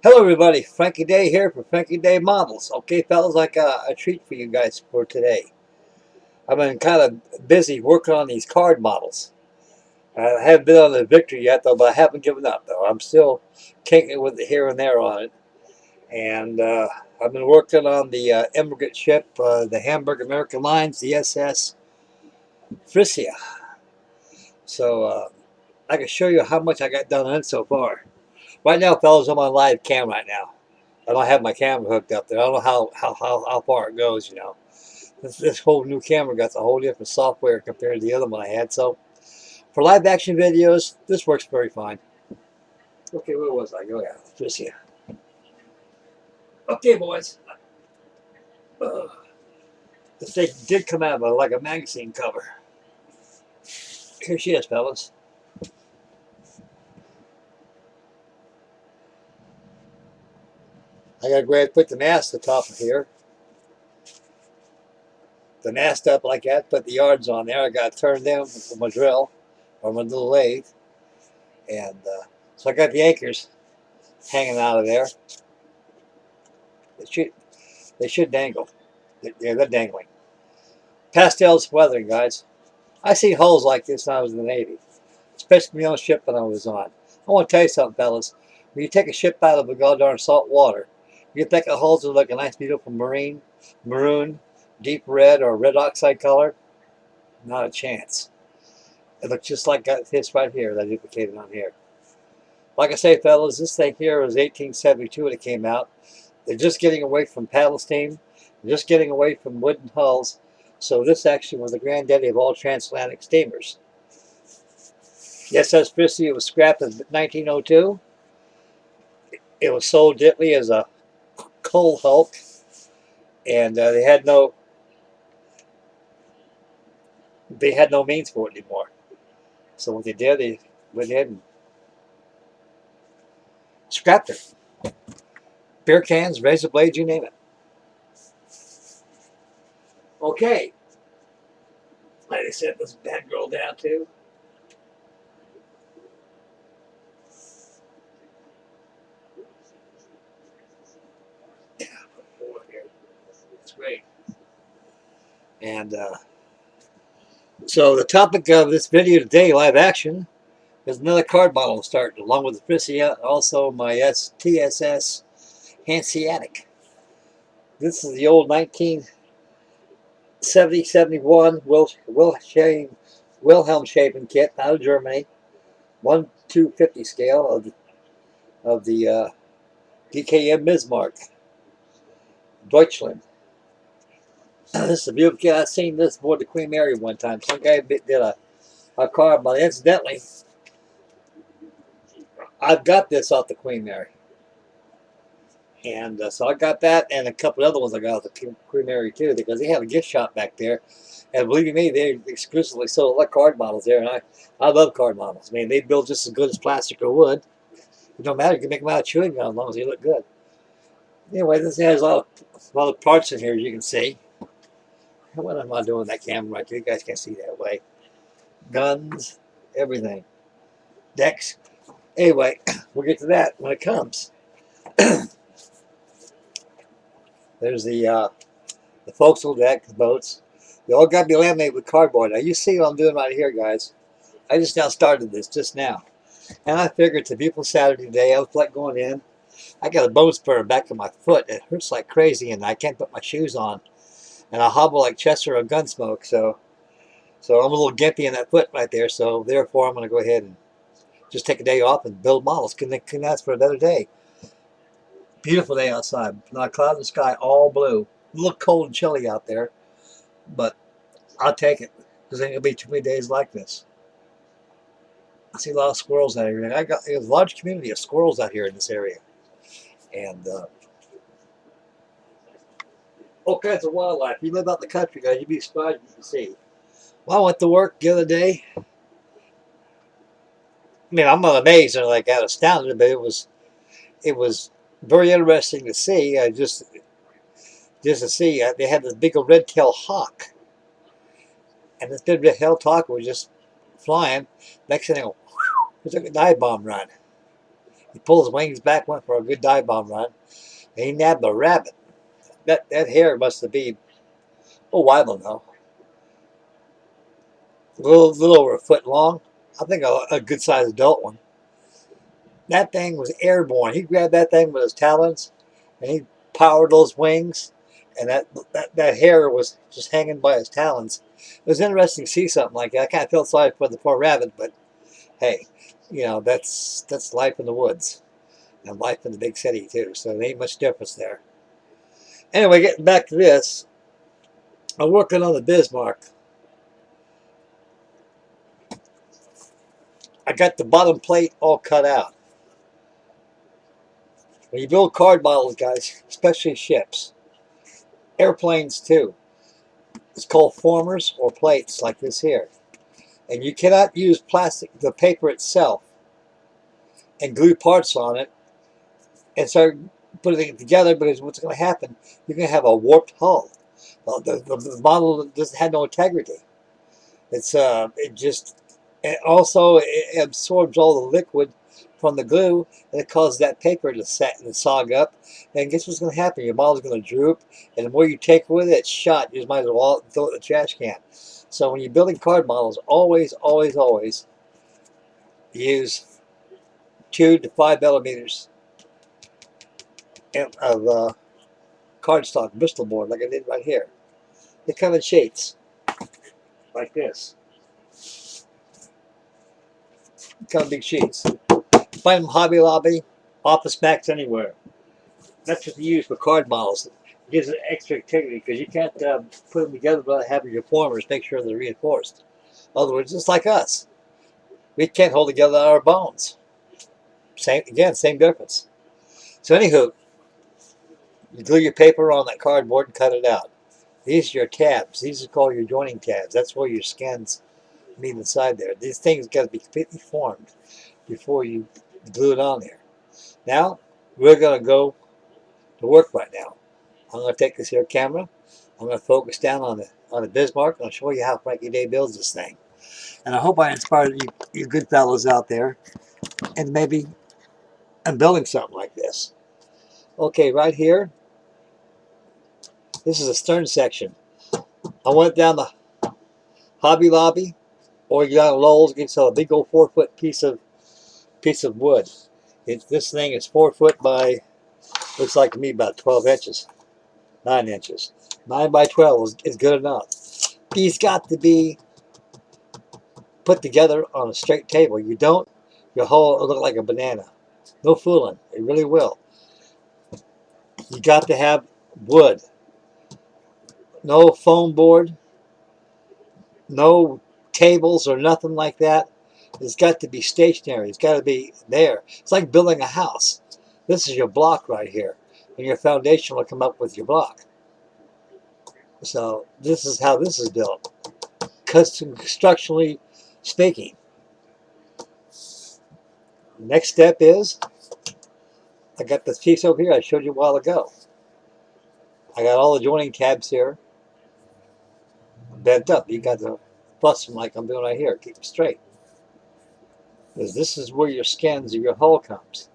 Hello everybody, Frankie Day here for Frankie Day Models. Okay fellas, I got a treat for you guys for today. I've been kind of busy working on these card models. I haven't been on the victory yet though, but I haven't given up though. I'm still kicking it with it here and there on it. And I've been working on the immigrant ship, the Hamburg American Lines, the SS Frisia. So I can show you how much I got done on it so far. Right now fellas, I'm on live cam right now. I don't have my camera hooked up there. I don't know how far it goes, you know. This whole new camera got a whole different software compared to the other one I had. So for live action videos, this works very fine. Okay, where was I? Go just here. Okay, boys. This thing did come out of like a magazine cover. Here she is, fellas. I gotta go ahead and put the mast at the top of here. The mast up like that, put the yards on there. I gotta turn them with my drill or my little lathe. And so I got the anchors hanging out of there. They should dangle. Yeah, they're dangling. Pastels weathering, guys. I seen holes like this when I was in the Navy, especially on a ship that I was on. I want to tell you something, fellas. When you take a ship out of the goddamn salt water, you think the holes are looking nice, beautiful maroon, deep red, or red oxide color. Not a chance. It looks just like this right here that I duplicated on here. Like I say, fellas, this thing here was 1872 when it came out. They're just getting away from paddle steam, just getting away from wooden hulls. So this actually was the granddaddy of all transatlantic steamers. The SS Frisia was scrapped in 1902. It was sold to Italy as a coal hulk, and they had no means for it anymore. So what they did, they went ahead and scrapped it. Beer cans, razor blades, you name it. Okay. Like I said, this bad girl down too. It's great. And so the topic of this video today, live action, is another card model starting, along with the Frisia, also my TSS Hanseatic. This is the old 1970-71 WilhelmShaven kit out of Germany, 1/250 scale of the DKM Bismarck, Deutschland. This is a beautiful kit. I've seen this aboard the Queen Mary one time. Some guy did a card model. Incidentally, I've got this off the Queen Mary. And so I got that and a couple other ones I got off the Queen Mary too, because they have a gift shop back there. And believe me, they exclusively sold like card models there. And I love card models. I mean, they build just as good as plastic or wood. It don't matter. You can make them out of chewing gum as long as they look good. Anyway, this has a lot of parts in here, as you can see. What am I doing that camera right there? You guys can't see that way. Guns, everything. Decks. Anyway, we'll get to that when it comes. There's the forecastle deck, the boats. They all got to be laminated with cardboard. Now you see what I'm doing right here, guys. I just now started this, just now. And I figured it's a beautiful Saturday day. I was like going in. I got a bone spur back in my foot. It hurts like crazy and I can't put my shoes on. And I hobble like Chester of Gunsmoke. So I'm a little gimpy in that foot right there. So therefore I'm going to go ahead and just take a day off and build models. Couldn't ask for another day. Beautiful day outside. Not a cloud in the sky, all blue. A little cold and chilly out there, but I'll take it because ain't gonna be too many days like this. I see a lot of squirrels out here. There's a large community of squirrels out here in this area, and all kinds of wildlife. You live out in the country, guys, you'd be surprised what you can see. Well, I went to work the other day. I mean, I'm not amazed or like that astounded, but it was very interesting to see. Just to see, they had this big red-tailed hawk, and this big red-tailed hawk was just flying. Next thing, it was like a dive bomb run. He pulled his wings back, went for a good dive bomb run, and he nabbed a rabbit. That hair must have been, oh, I don't know, a little over a foot long. I think a good sized adult one. That thing was airborne. He grabbed that thing with his talons, and he powered those wings, and that hair was just hanging by his talons. It was interesting to see something like that. I kind of felt sorry for the poor rabbit, but hey, you know, that's life in the woods and life in the big city too. So there ain't much difference there. Anyway, getting back to this, I'm working on the Bismarck. I got the bottom plate all cut out. When you build card models, guys, especially ships, airplanes too, it's called formers or plates like this here. And you cannot use plastic, the paper itself, and glue parts on it and start putting it together, because what's going to happen, you're going to have a warped hull. The model doesn't have no integrity. It's and also it absorbs all the liquid from the glue, and it causes that paper to set and sog up. And guess what's going to happen? Your model's going to droop, and the more you take with it, it's shot. You just might as well throw it in the trash can. So when you're building card models, always, always, always use 2 to 5 millimeters of cardstock Bristol board, like I did right here. They come in sheets like this. Come in big sheets. Find them Hobby Lobby, Office Max, anywhere. That's what you use for card models. It gives it extra integrity, because you can't put them together without having your formers make sure they're reinforced. In other words, just like us, we can't hold together our bones. Same difference. So anywho, you glue your paper on that cardboard and cut it out. These are your tabs. These are called your joining tabs. That's where your skins meet inside there. These things got to be completely formed before you glue it on there. Now, we're going to go to work right now. I'm going to take this here camera. I'm going to focus down on the Bismarck, and I'll show you how Frankie Day builds this thing. And I hope I inspired you good fellows out there, and maybe I'm building something like this. Okay, right here, this is a stern section. I went down the Hobby Lobby, or you got a Lowe's, get a big old 4-foot piece of wood. This thing is 4 foot by, looks like to me about 12 inches, 9 inches. 9 by 12 is good enough. These got to be put together on a straight table. You don't, your hull will look like a banana. No fooling, it really will. You got to have wood. No foam board, no tables or nothing like that. It's got to be stationary. It's got to be there. It's like building a house. This is your block right here, and your foundation will come up with your block. So this is how this is built, constructionally speaking. Next step is, I got this piece over here I showed you a while ago. I got all the joining tabs here bent up. You got to plus them like I'm doing right here. Keep them straight. Because this is where your skins of your hull comes.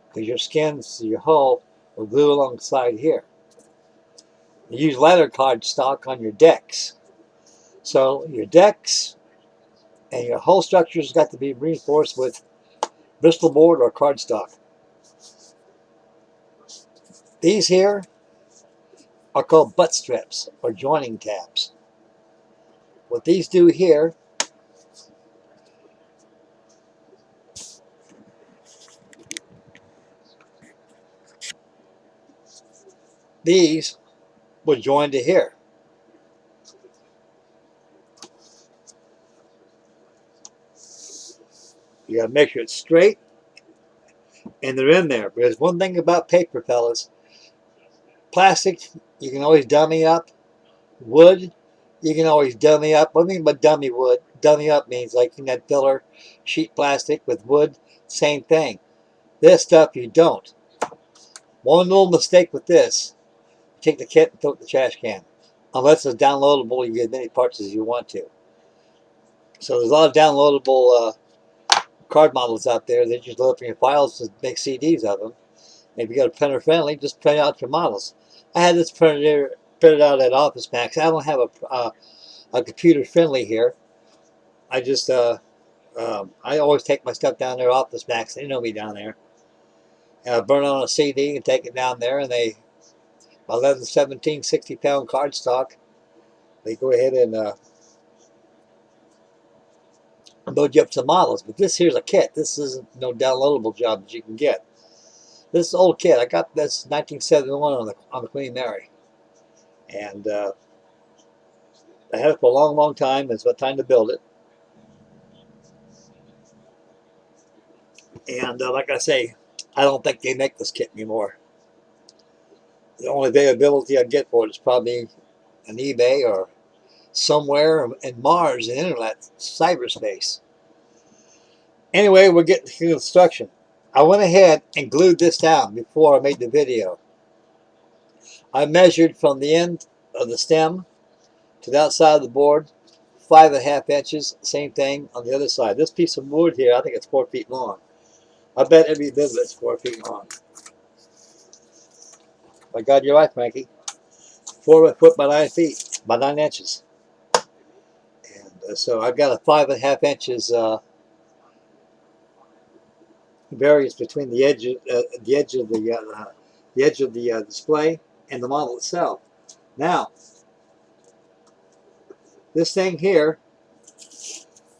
Because your skins of your hull will glue alongside here. You use ladder cardstock on your decks. So your decks and your hull structures got to be reinforced with Bristol board or cardstock. These here are called butt strips or joining tabs. What these do here, these will join to here. You got to make sure it's straight and they're in there. Because one thing about paper, fellas, plastic you can always dummy up. Wood you can always dummy up. What I mean by dummy wood? Dummy up means like in that filler sheet plastic with wood, same thing. This stuff you don't. One little mistake with this, take the kit and throw it in the trash can. Unless it's downloadable, you get as many parts as you want to. So there's a lot of downloadable card models out there. They just load up your files to make CDs of them. And if you got a printer friendly, just print out your models. I had this printed out at Office Max. I don't have a computer friendly here. I just I always take my stuff down there at Office Max. They know me down there. And I burn it on a CD and take it down there, and they 11, 17, 60-pound cardstock. They go ahead and load you up some models. But this here's a kit. This isn't no downloadable job that you can get. This is an old kit. I got this 1971 on the Queen Mary, and I had it for a long, long time. It's about time to build it. And like I say, I don't think they make this kit anymore. The only availability I get for it is probably on eBay or somewhere in Mars, in internet, cyberspace. Anyway, we're getting to the construction. I went ahead and glued this down before I made the video. I measured from the end of the stem to the outside of the board, 5.5 inches. Same thing on the other side. This piece of wood here, I think it's 4 feet long. I bet every bit of it's 4 feet long. My God, you're right, Frankie. 4 foot by 9 feet, by 9 inches. And so I've got a 5.5 inches variance between the edge of the display and the model itself. Now, this thing here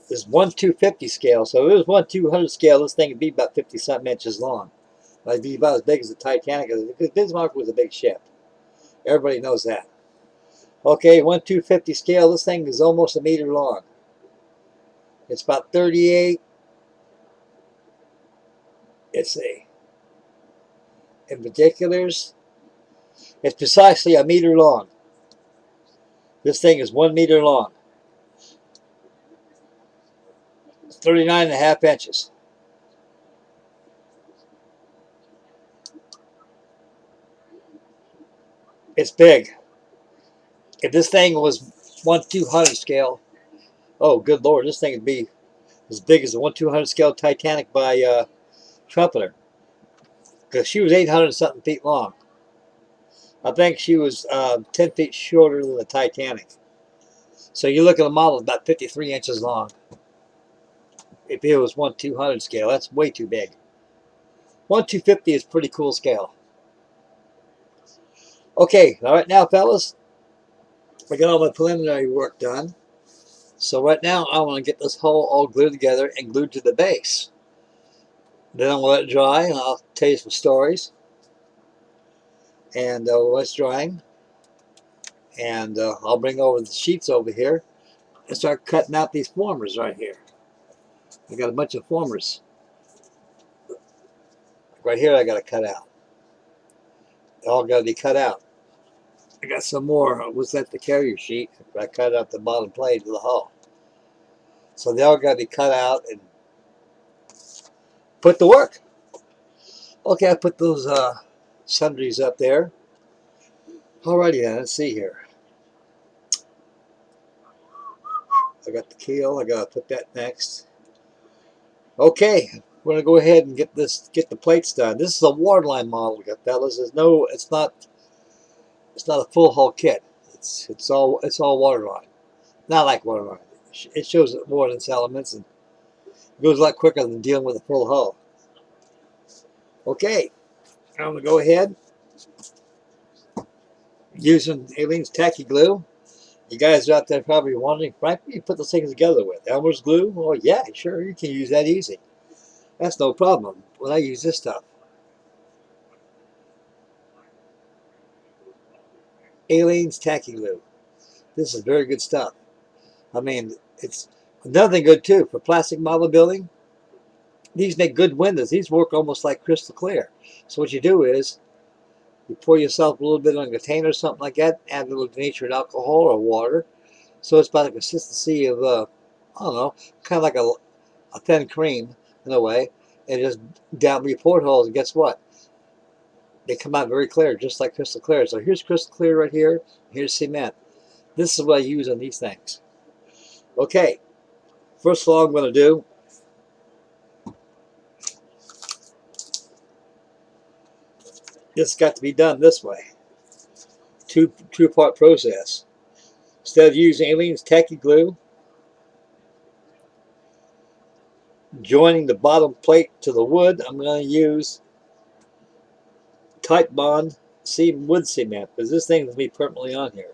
is 1/250 scale. So if it was 1/200 scale, this thing would be about 50-something inches long. It'd be about as big as the Titanic, because Bismarck was a big ship. Everybody knows that. Okay, 1/250 scale, this thing is almost a meter long. It's about 38, let's see, in particulars, it's precisely a meter long. This thing is 1 meter long. 39.5 inches. It's big. If this thing was 1/200 scale, oh good Lord, this thing would be as big as the 1/200 scale Titanic by Trumpeter. Because she was 800 something feet long. I think she was 10 feet shorter than the Titanic. So you look at a model about 53 inches long. If it was 1/200 scale, that's way too big. 1/250 is pretty cool scale. Okay, all right now, fellas, I got all my preliminary work done. So right now, I want to get this hull all glued together and glued to the base. Then I'm going to let it dry, and I'll tell you some stories. And while it's drying, and I'll bring over the sheets over here and start cutting out these formers right here. I got a bunch of formers. Right here I got to cut out. They all got to be cut out. I got some more. Was that the carrier sheet? I cut out the bottom plate of the hull. So they all got to be cut out and put to work. Okay, I put those sundries up there. Alrighty then, let's see here. I got the keel. I got to put that next. Okay, we're gonna go ahead and get the plates done. This is a waterline model, fellas. It's not a full hull kit. It's all waterline. Not like waterline. It shows more than its elements, and it goes a lot quicker than dealing with a full hull. Okay, I'm gonna go ahead using Aleene's tacky glue. You guys out there probably wondering, Frank, what do you put those things together with? Elmer's glue? Oh yeah, sure, you can use that easy. That's no problem when I use this stuff. Aleene's tacky glue. This is very good stuff. I mean, it's another thing good too for plastic model building. These make good windows. These work almost like crystal clear. So what you do is you pour yourself a little bit on a container or something like that, add a little denatured alcohol or water. So it's about the consistency of, I don't know, kind of like a thin cream in a way. And just down your portholes, and guess what? They come out very clear, just like crystal clear. So here's crystal clear right here. Here's cement. This is what I use on these things. Okay, first of all I'm going to do This has got to be done this way. Two-part process. Instead of using Aleene's tacky glue, joining the bottom plate to the wood, I'm going to use Type Bond wood cement, because this thing will be permanently on here.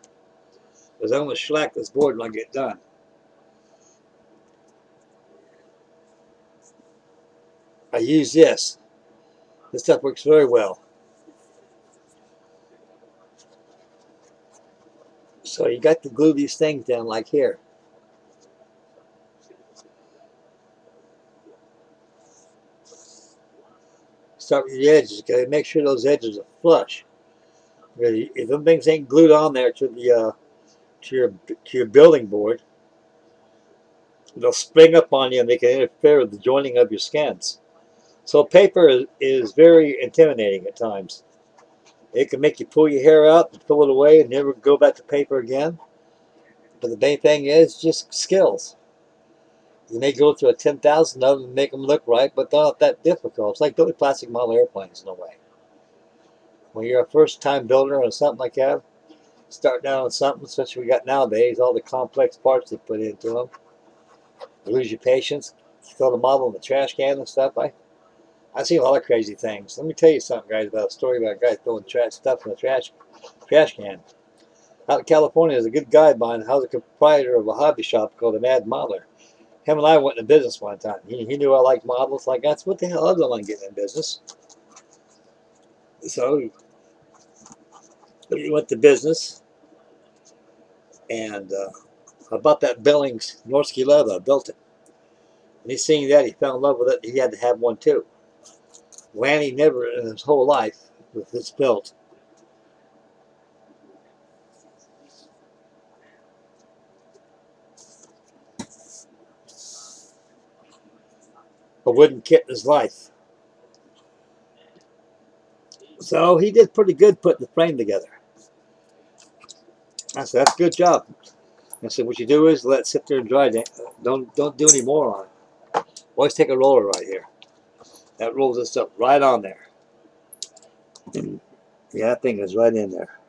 Because I'm going to shellac this board when I get done. I use this. This stuff works very well. So you got to glue these things down like here. Start with the edges. You got to make sure those edges are flush. If them things ain't glued on there to the to your building board, they'll spring up on you and they can interfere with the joining of your skins. So paper is very intimidating at times. It can make you pull your hair out and pull it away and never go back to paper again. But the main thing is just skills. You may go through a 10,000 of them and make them look right, but they're not that difficult. It's like building plastic model airplanes in a way. When you're a first-time builder or something like that, start down on something, especially we got nowadays, all the complex parts they put into them. You lose your patience. Throw the model in the trash can and stuff. I see a lot of crazy things. Let me tell you something, guys, about a story about a guy throwing stuff in the trash can. Out in California, there's a good guy of mine. I was a proprietor of a hobby shop called the Mad Modeler. Him and I went into business one time. He knew I liked models. Like, that's what the hell I don't want to get in business. So we went to business, and I bought that Billings Norsky leather. I built it. And he seen that. He fell in love with it. He had to have one too. Lanny never in his whole life with this built. A wooden kit in his life. So he did pretty good putting the frame together. I said, that's a good job. I said, what you do is let it sit there and dry. Don't do any more on it. Always take a roller right here. That rolls this up right on there. Yeah, that thing is right in there.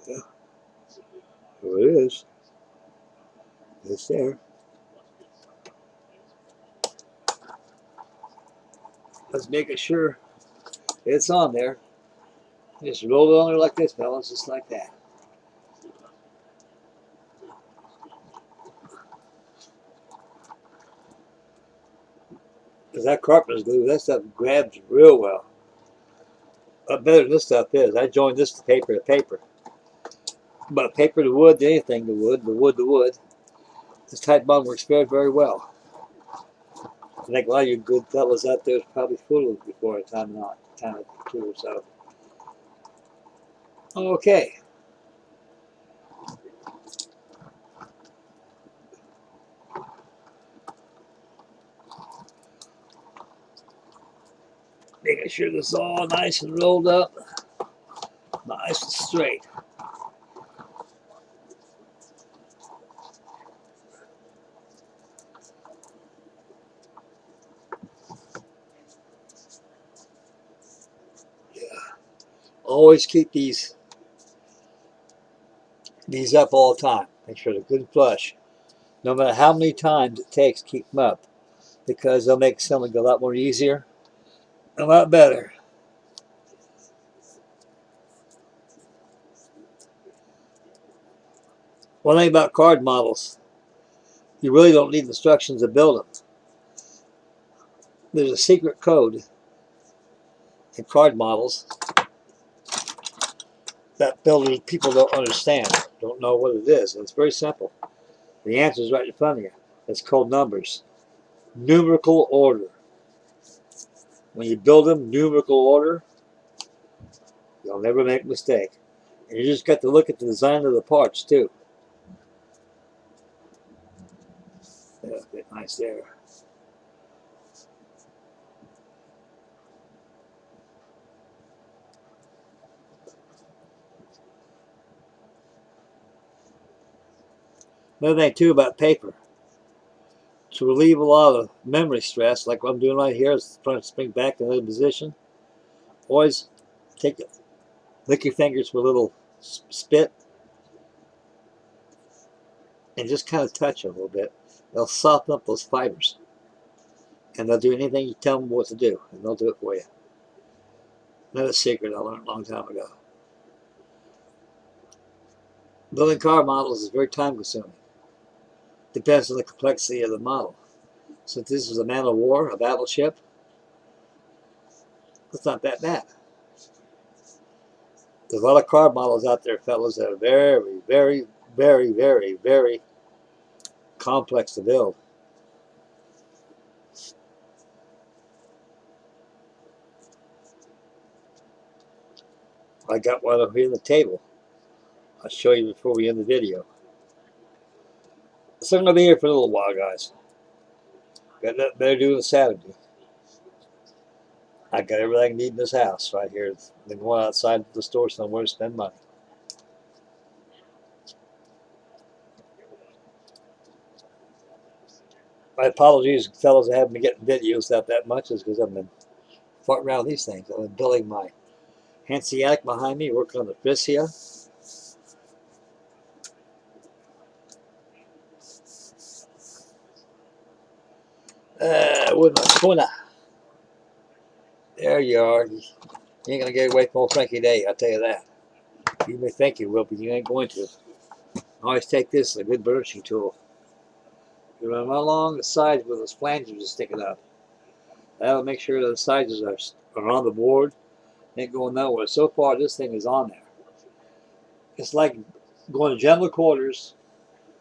Yeah, there it is. It's there. Let's make sure it's on there. Just roll it on there like this, fellas, just like that. Because that carpenter's glue, that stuff grabs real well. Better than this stuff is. I joined this to paper. But paper to wood, anything to wood, the wood to wood. This Type Bond works very, very well. I think a lot of you good fellas out there is probably fooled before a time or two or so. Okay. Making sure this is all nice and rolled up, nice and straight. Yeah. Always keep these up all the time. Make sure they're good and flush. No matter how many times it takes, keep them up, because they'll make something a lot more easier, a lot better. One thing about card models, you really don't need instructions to build them. There's a secret code in card models that people don't understand, don't know what it is. And it's very simple. The answer is right in front of you. It's called numbers. Numerical order. When you build them, numerical order, you'll never make a mistake. And you just got to look at the design of the parts too. Yeah. Bit nice there. Another thing too about paper, to relieve a lot of memory stress, like what I'm doing right here, is trying to spring back to another position. Always take it, lick your fingers with a little spit, and just kind of touch it a little bit. They'll soften up those fibers, and they'll do anything you tell them what to do, and they'll do it for you. Another secret I learned a long time ago. Building car models is very time consuming. Depends on the complexity of the model. Since this is a man of war, a battleship, it's not that bad. There's a lot of car models out there, fellas, that are very, very, very, very, very complex to build. I got one over here on the table. I'll show you before we end the video. So I'm going to be here for a little while, guys. Got nothing better to do than Saturday. I got everything I need in this house right here. Then going outside the store somewhere to spend money. My apologies, fellas, I haven't been getting videos out that much. Is because I've been farting around these things. I've been building my Hanseatic behind me, working on the fascia. With my tuna. There you are. You ain't gonna get away from old Frankie Day, I'll tell you that. You may think you will, but you ain't going to. Always take this as a good burnishing tool. You run along the sides where those flanges are sticking up. That'll make sure the sides are on the board. Ain't going nowhere. So far, this thing is on there. It's like going to general quarters,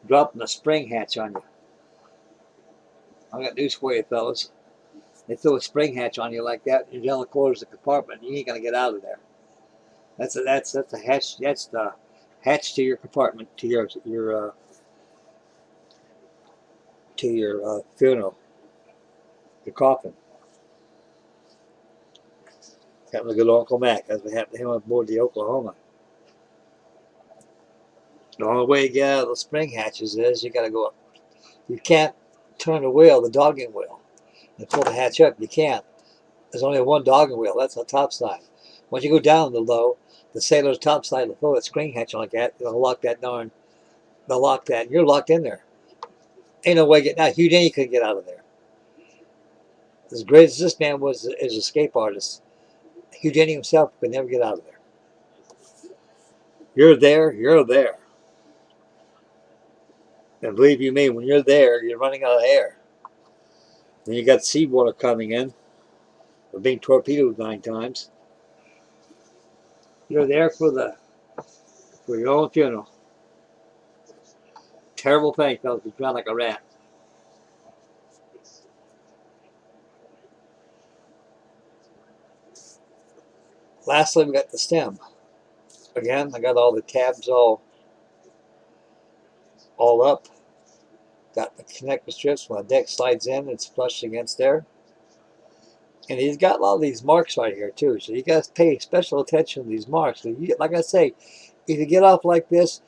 dropping a spring hatch on you. I got news for you, fellas. They throw a spring hatch on you like that in your general quarters, the compartment. You ain't gonna get out of there. That's a hatch. That's the hatch to your compartment, to your funeral, your coffin. Happened to good Uncle Mac. That's what happened to him on board the Oklahoma. The only way to get out of the spring hatches is you got to go up. You can't turn the wheel, the dogging wheel, and pull the hatch up. You can't. There's only one dogging wheel. That's the top side. Once you go down the low, the sailor's top side will throw that spring hatch like that. They'll lock that darn. They'll lock that. And you're locked in there. Ain't no way getting out. Hugh Denny couldn't get out of there. As great as this man was as an escape artist, Hugh Denny himself could never get out of there. You're there. You're there. And believe you me, when you're there, you're running out of air. Then you got seawater coming in. We're being torpedoed 9 times. You're there for your own funeral. Terrible thing, fellas. You drown like a rat. Lastly, we got the stem. Again, I got all the tabs all up. Got the connector strips. When the deck slides in, it's flushed against there. And he's got a lot of these marks right here too. So you guys pay special attention to these marks. So you, like I say, if you get off like this,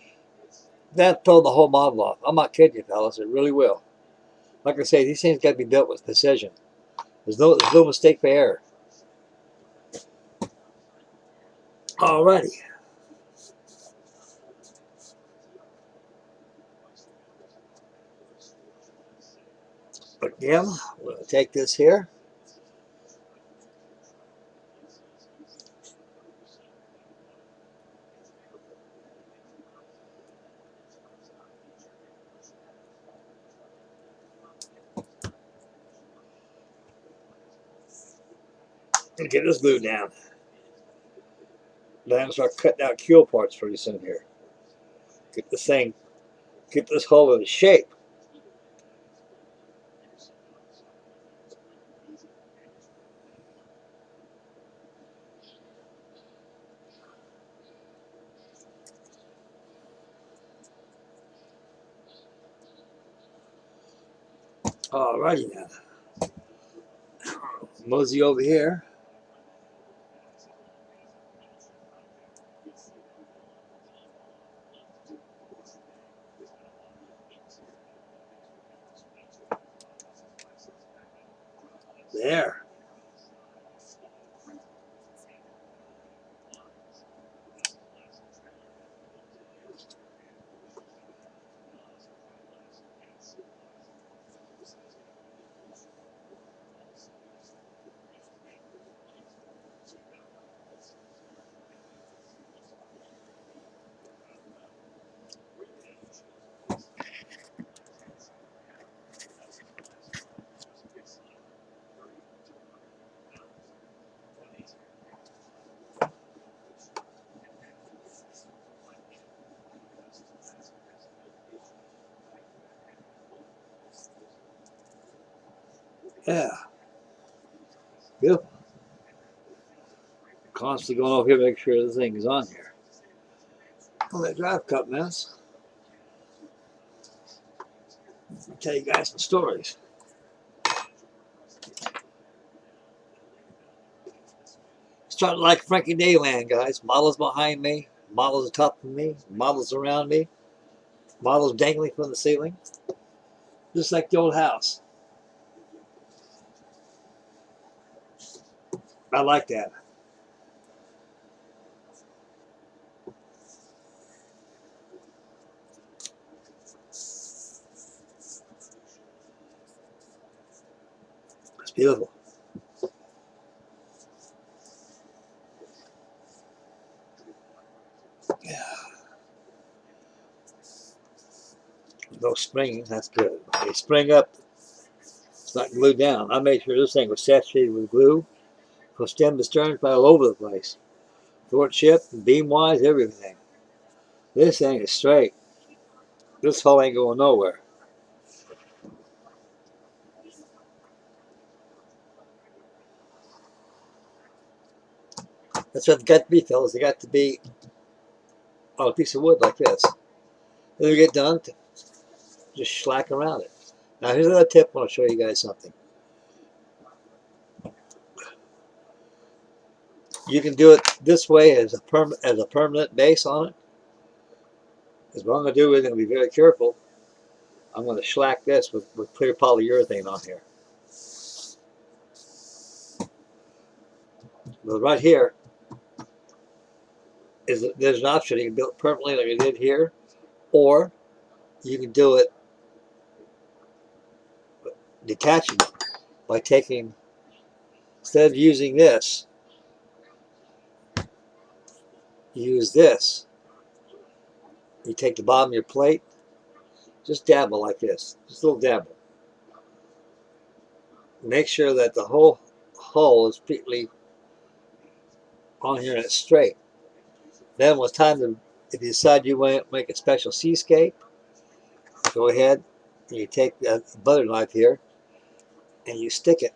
that throw the whole model off. I'm not kidding you, fellas. It really will. Like I say, these things got to be built with precision. There's no mistake for error. Alrighty. Again, we're going to take this here. And get this glued down. Then I'll start cutting out keel parts pretty soon here. Get this thing, get this hull in shape. Alrighty then. Mosey over here. There. Yeah. Beautiful. Constantly going over here to make sure the thing is on here. Well, that drive cup mess. I'll tell you guys some stories. Started like Frankie Dayland, guys. Models behind me, models atop of me, models around me, models dangling from the ceiling. Just like the old house. I like that. It's beautiful. Yeah. No springing, that's good. They spring up, it's not glued down. I made sure this thing was saturated with glue from stem to stern, all over the place. Thwart ship, beam wise, everything. This thing is straight. This hull ain't going nowhere. That's what they got to be, fellas. They got to be on a piece of wood like this. Then we get done, just slack around it. Now here's another tip. I want to show you guys something. You can do it this way as a permanent base on it. Because what I'm going to do is I'm going to be very careful. I'm going to shellac this with clear polyurethane on here. But right here there's an option. You can do it permanently like I did here, or you can do it detaching by taking, instead of using this, you use this. You take the bottom of your plate, just dabble like this, just a little dabble. Make sure that the whole hull is completely on here and it's straight. Then when it's time to, if you decide you want to make a special seascape, go ahead and you take that butter knife here and you stick it.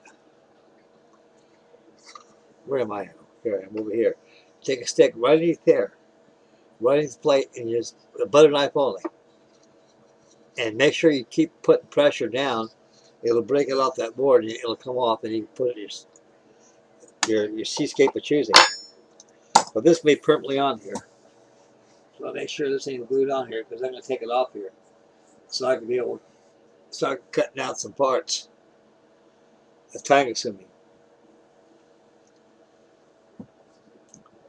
Where am I? Here, I'm over here. Take a stick right underneath there, right underneath the plate, and use a butter knife only. And make sure you keep putting pressure down. It'll break it off that board and it'll come off, and you can put it in your seascape of choosing. But this will be permanently on here. So I'll make sure this ain't glued on here because I'm going to take it off here. So I can be able to start cutting out some parts. It's time consuming.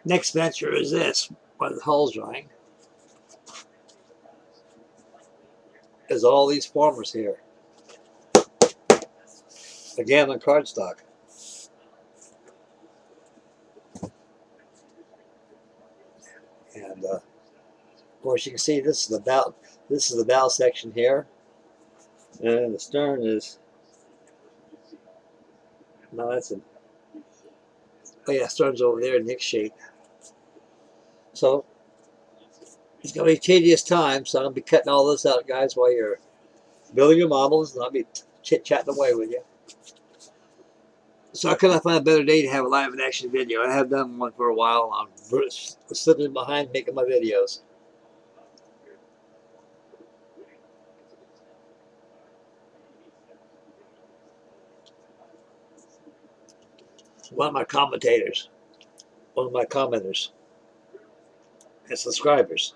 Next venture is this, while the hull's drying, is all these formers here. Again on cardstock. And of course you can see this is the bow section here. And the stern is, no, that's a, oh yeah, stern's over there in Nick's shape. So it's going to be tedious time, so I'm going to be cutting all this out, guys, while you're building your models, and I'll be chit-chatting away with you. So I couldn't find a better day to have a live action video. I have done one for a while. I'm slipping behind making my videos. one of my commentators, one of my commenters and subscribers.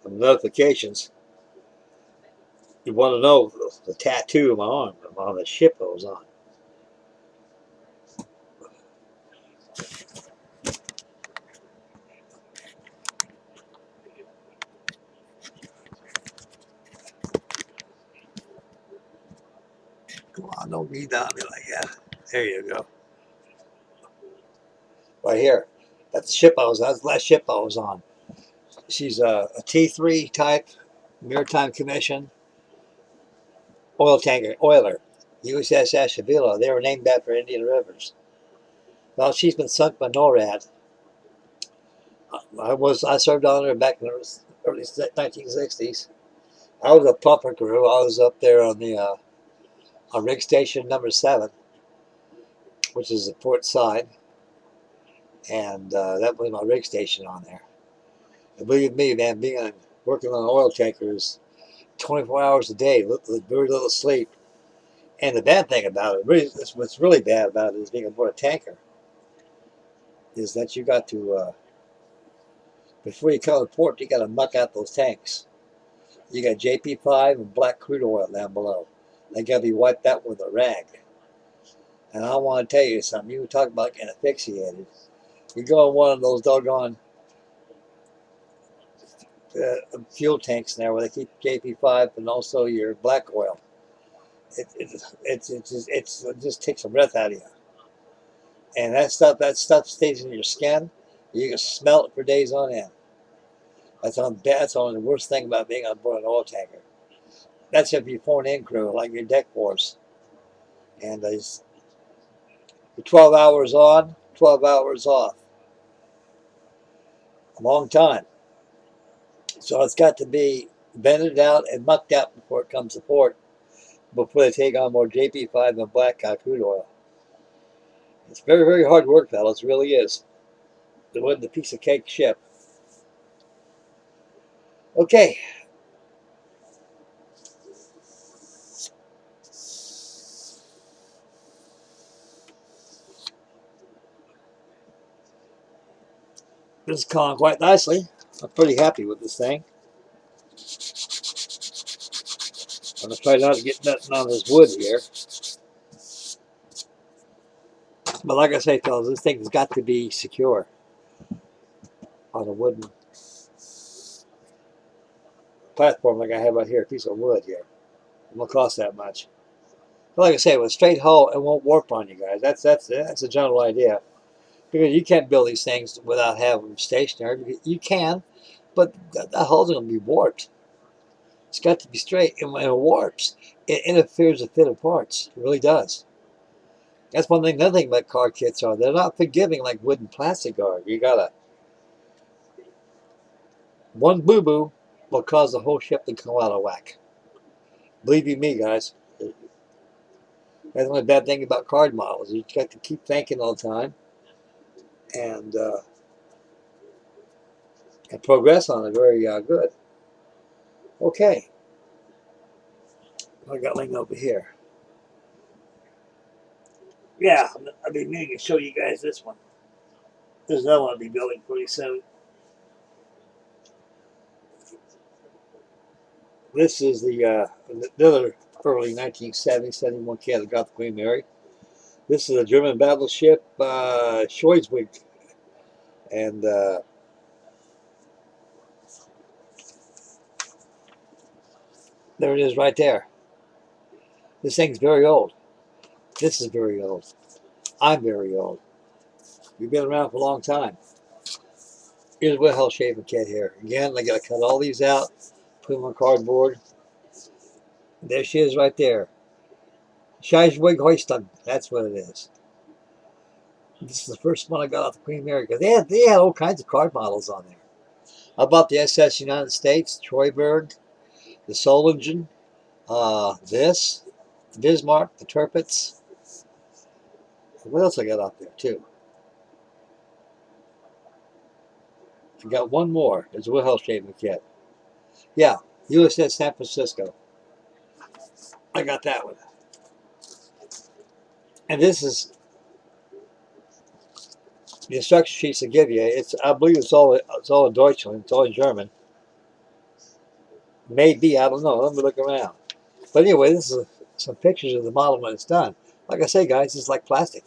Notifications. You want to know the tattoo of my arm on the ship I was on. Come on, don't be down me like that. There you go. Right here. That's the ship I was on. That's the last ship I was on. She's a T3 type, Maritime Commission, oil tanker, oiler. USS Ashtabula. They were named after Indian rivers. Well, she's been sunk by NORAD. I served on her back in the early 1960s. I was a pumper crew. I was up there on the on rig station number 7, which is the port side, and that was my rig station on there. And believe me, man, working on oil tankers 24 hours a day, very little sleep. And the bad thing about it, really, what's really bad about it is being aboard a tanker, is that you got to, before you come to port, you got to muck out those tanks. You got JP5 and black crude oil down below. They got to be wiped out with a rag. And I want to tell you something. You talk about getting asphyxiated. You go in one of those doggone fuel tanks now where they keep JP5 and also your black oil. It just takes the breath out of you. And that stuff stays in your skin. You can smell it for days on end. That's on the worst thing about being on board an oil tanker. That's if you're phone in crew, like your deck force. And there's 12 hours on, 12 hours off. A long time. So it's got to be vented out and mucked out before it comes to port, before they take on more JP5 and black crude oil. It's very, very hard work, fellas. It really is. It wasn't a piece of cake ship. Okay. This is calling quite nicely. I'm pretty happy with this thing. I'm going to try not to get nothing on this wood here. But like I say, fellas, this thing has got to be secure on a wooden platform like I have out here, a piece of wood here. It won't cost that much. But like I say, with a straight hull, it won't warp on you guys. That's a general idea. Because you can't build these things without having them stationary. You can, but the hull's going to be warped. It's got to be straight. And when it warps, it interferes with fitted parts. It really does. That's one thing. Another thing about car kits are they're not forgiving like wood and plastic are. You gotta, one boo-boo will cause the whole ship to come out of whack. Believe you me, guys. That's the only bad thing about card models. You got to keep thinking all the time and progress on it very good. Okay. I got Ling over here. Yeah, I'll be meaning to show you guys this one. There's another one I'll be building pretty soon. This is the another early 1970, 71 cat that got the Queen Mary. This is a German battleship, Schleswig, and there it is right there. This thing's very old. This is very old. I'm very old. We've been around for a long time. Here's a WilhelmShaven kit here. Again, I got to cut all these out, put them on cardboard. There she is right there. Schleswig Holstein. That's what it is. This is the first one I got off the Queen Mary because they had all kinds of card models on there. I bought the SS United States, Treuberg, the Solingen, this, the Bismarck, the Tirpitz. What else I got out there too? I got one more. There's a WilhelmShaven kit. Yeah, USS San Francisco. I got that one. And this is the instruction sheets they give you. It's, I believe it's all in Deutschland. It's all in German. Maybe, I don't know. Let me look around. But anyway, this is some pictures of the model when it's done. Like I say, guys, it's like plastic.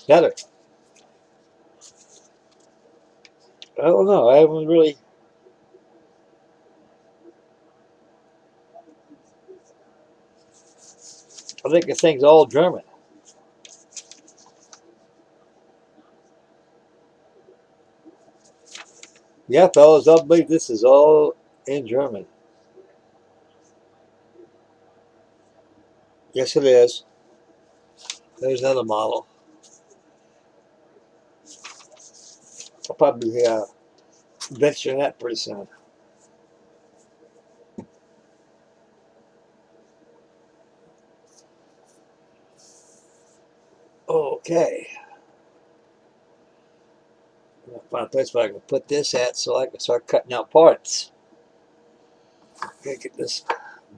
Better. I don't know. I haven't really. I think this thing's all German. Yeah, fellas, I believe this is all in German. Yes, it is. There's another model. I'll probably venture that pretty soon. Okay. I'm gonna find a place where I can put this at so I can start cutting out parts. Okay, get this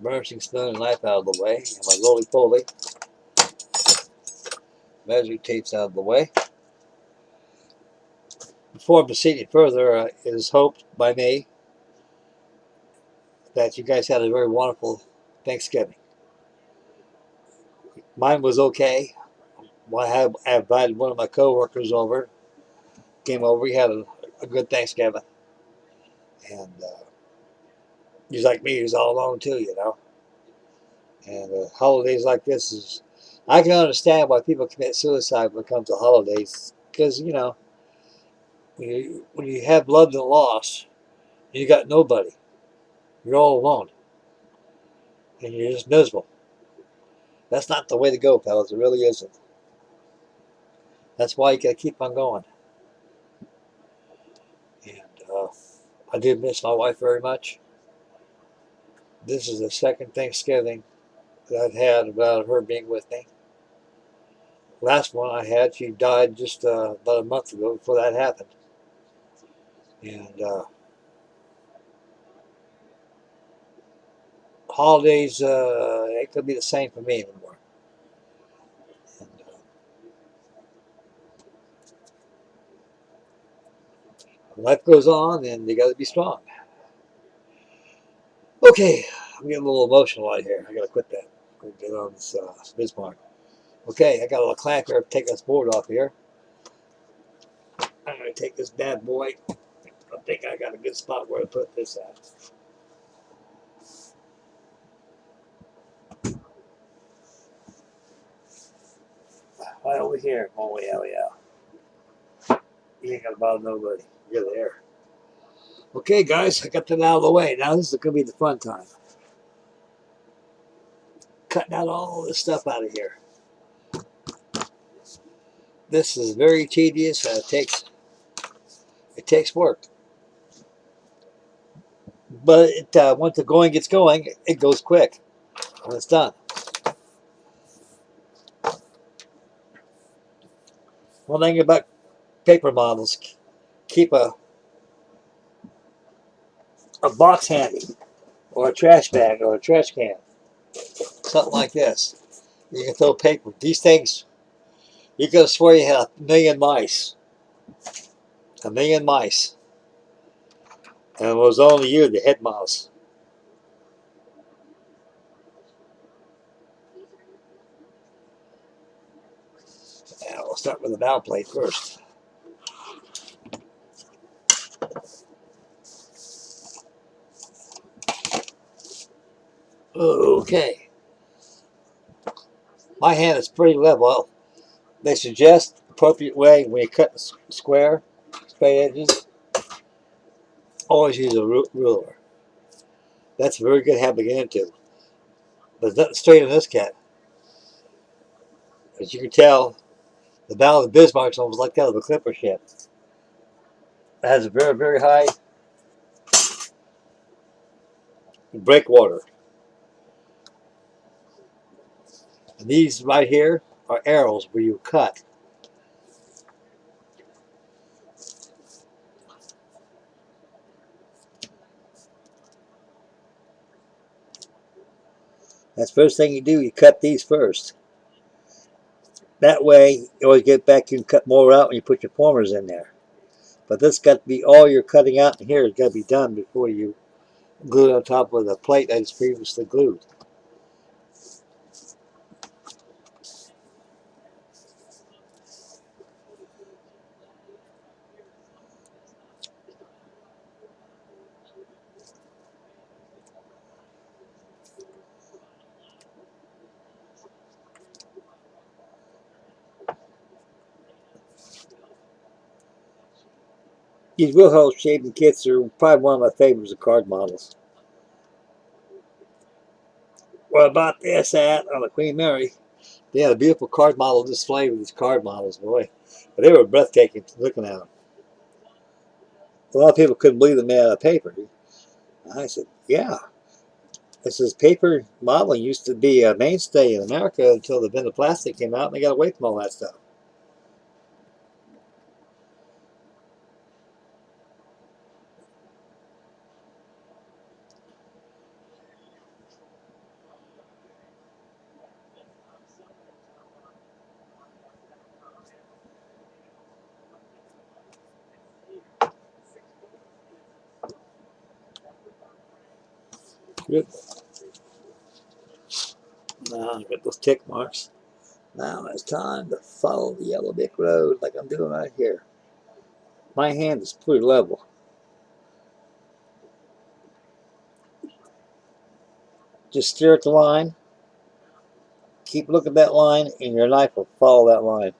burnishing spoon and knife out of the way, and my roly-poly. Measuring tapes out of the way. Before proceeding further, it is hoped by me that you guys had a very wonderful Thanksgiving. Mine was okay. I invited one of my coworkers over. Came over. We had a good Thanksgiving. And he's like me. He's all alone too, you know. And holidays like this is... I can understand why people commit suicide when it comes to holidays. Because, you know, when you have loved and lost, you got nobody. You're all alone. And you're just miserable. That's not the way to go, fellas. It really isn't. That's why you got to keep on going. And I did miss my wife very much. This is the second Thanksgiving that I've had without her being with me. Last one I had, she died just about a month ago before that happened. And holidays ain't gonna be the same for me anymore. And, life goes on, and you got to be strong. Okay, I'm getting a little emotional out here. I got to quit that. Get on this Bismarck. Okay, I got a little clamper to take this board off here. I'm going to take this bad boy. I think I got a good spot where to put this at. Right over here. Oh, yeah, yeah. You ain't got to bother nobody. You're there. Okay, guys, I got that out of the way. Now this is going to be the fun time. Cutting out all this stuff out of here. This is very tedious and it takes work. But once the going gets going, it goes quick when it's done. One thing about paper models, keep a box handy, or a trash bag, or a trash can. Something like this. You can throw paper. These things, you could swear you had a million mice. A million mice. And it was only you, the head mouse. Yeah, we'll start with the bow plate first. Okay. My hand is pretty level. They suggest appropriate way when you cut the square, straight edges. Always use a ruler. That's a very good habit to get into. There's nothing straight in this cat. As you can tell, the bow of the Bismarck is almost like that of a clipper ship. It has a very, very high breakwater. And these right here are arrows where you cut. That's the first thing you do, you cut these first. That way, you always get back, you can cut more out when you put your formers in there. But this got to be, all your cutting out in here has got to be done before you glue it on top of the plate that is previously glued. These WilhelmShaven kits are probably one of my favorites of card models. What about this at on the Queen Mary? They had a beautiful card model display with these card models, boy. But they were breathtaking looking at them. A lot of people couldn't believe they made out of paper. I said, yeah. This is paper modeling used to be a mainstay in America until the vintage plastic came out and they got away from all that stuff. Good. Now I got those tick marks. Now it's time to follow the yellow brick road like I'm doing right here. My hand is pretty level. Just stare at the line. Keep looking at that line and your knife will follow that line.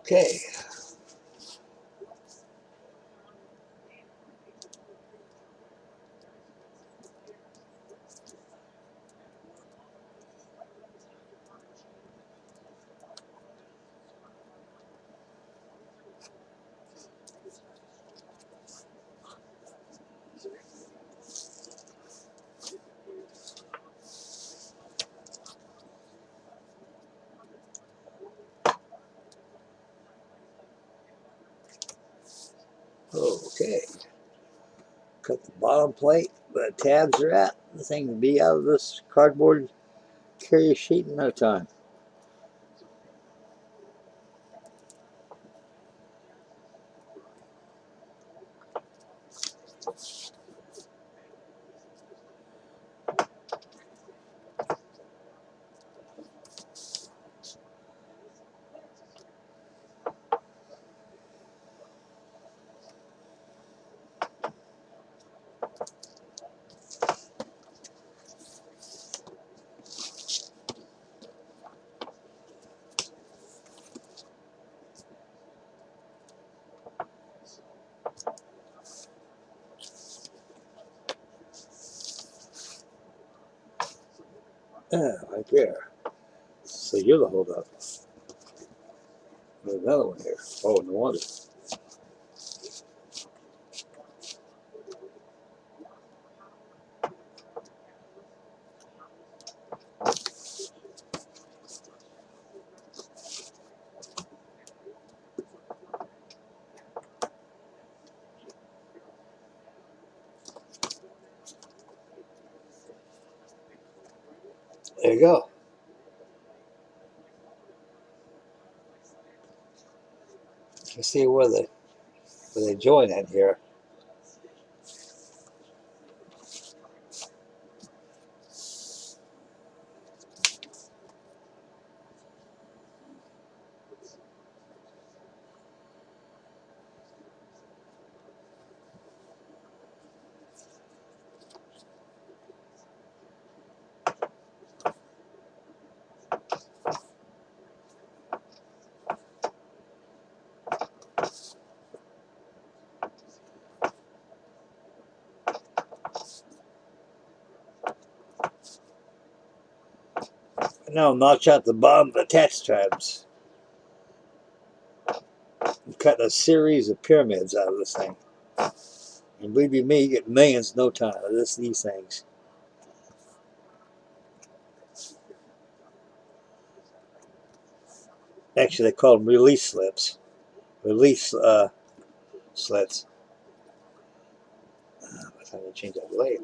Okay. Okay. Cut the bottom plate where the tabs are at. The thing will be out of this cardboard carrier sheet in no time. Right there. So you're the hold up. There's another one here. Oh, no wonder. you go. You can see where they join in here. Now notch out the bottom of the attach tabs. I'm cutting a series of pyramids out of this thing. And believe you me, you get millions in no time out of these things. Actually, they call them release slips. Release slits. By the time I change that blade.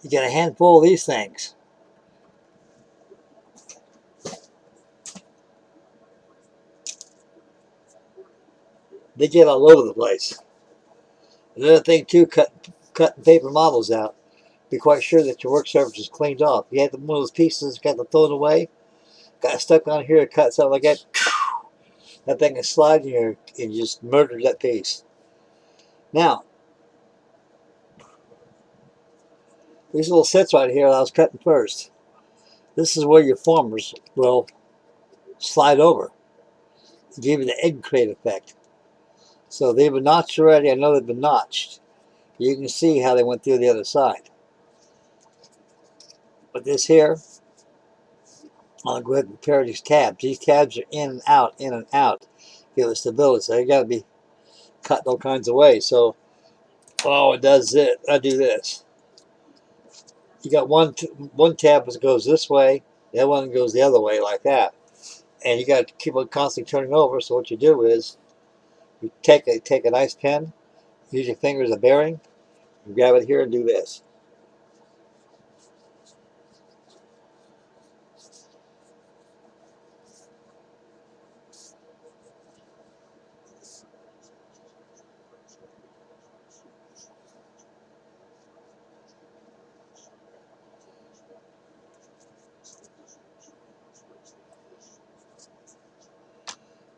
You get a handful of these things. They get all over the place. Another thing too, cutting paper models out. Be quite sure that your work surface is cleaned off. You have one of those pieces, got to throw it away, got stuck on here, cut something like that. That thing is sliding here and just murders that piece. Now, these little sets right here I was cutting first. This is where your formers will slide over, give you the egg crate effect. So they've been notched already. I know they've been notched. You can see how they went through the other side. But this here, I'll go ahead and prepare these tabs. These tabs are in and out, in and out. Give it stability. So they got to be cut all kinds of ways. So all it does is I do this. You got one tab that goes this way, the other one goes the other way like that. And you got to keep on constantly turning over. So what you do is you take a nice pen, use your finger as a bearing, you grab it here and do this.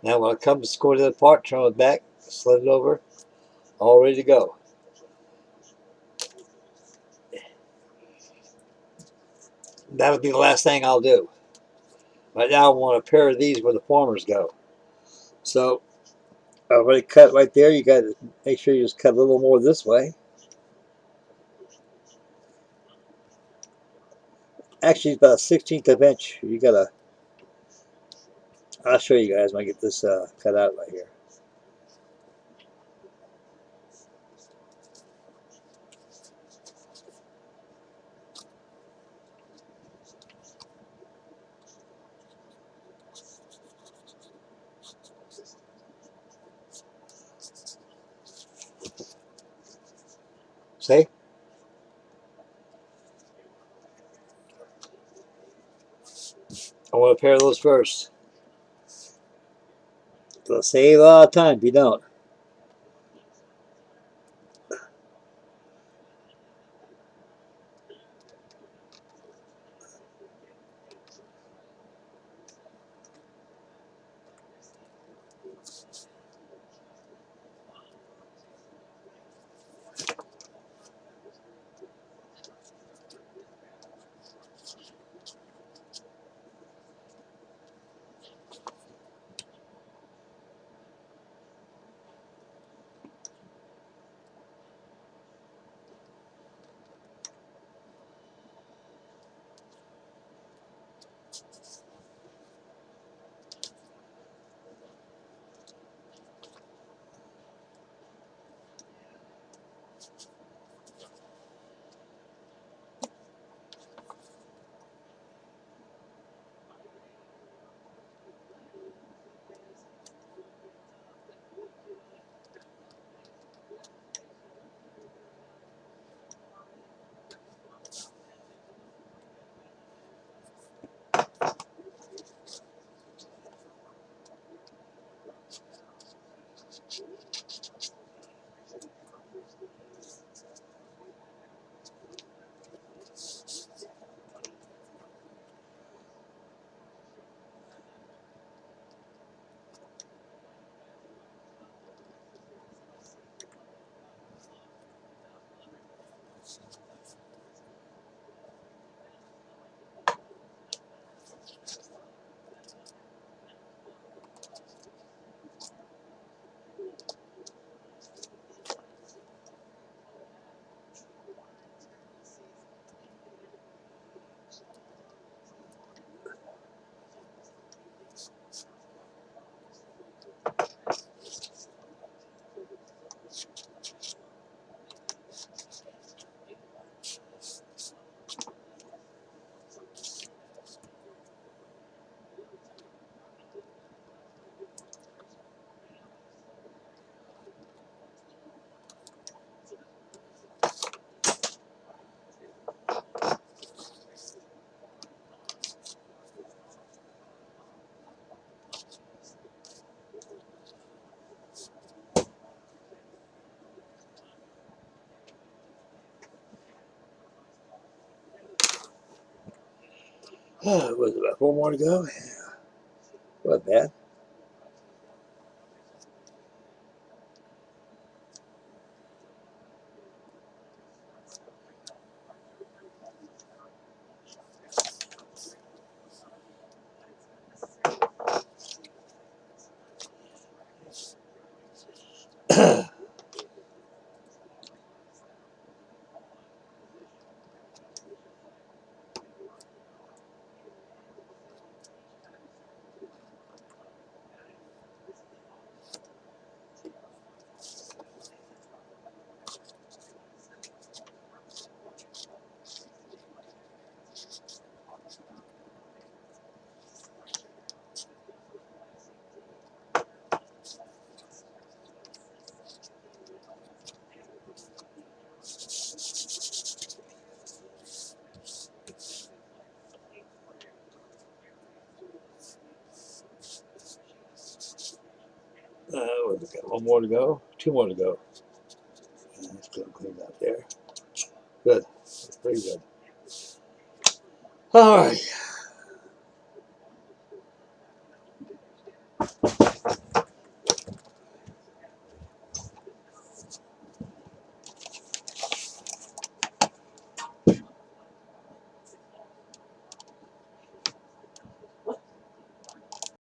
Now when it comes to score to the part, turn it back, slid it over, all ready to go. That'll be the last thing I'll do. Right now I want a pair of these where the formers go. So I've already cut right there. You got to make sure you just cut a little more this way. Actually, it's about a 1/16 of an inch. You got to, I'll show you guys when I get this cut out right here. See? I want a pair of those first. It'll save a lot of time if you don't. Was it about 4 more to go? Yeah. Wasn't bad. We've got 1 more to go, 2 more to go. That's good, clean out there. Good, that's pretty good. All right.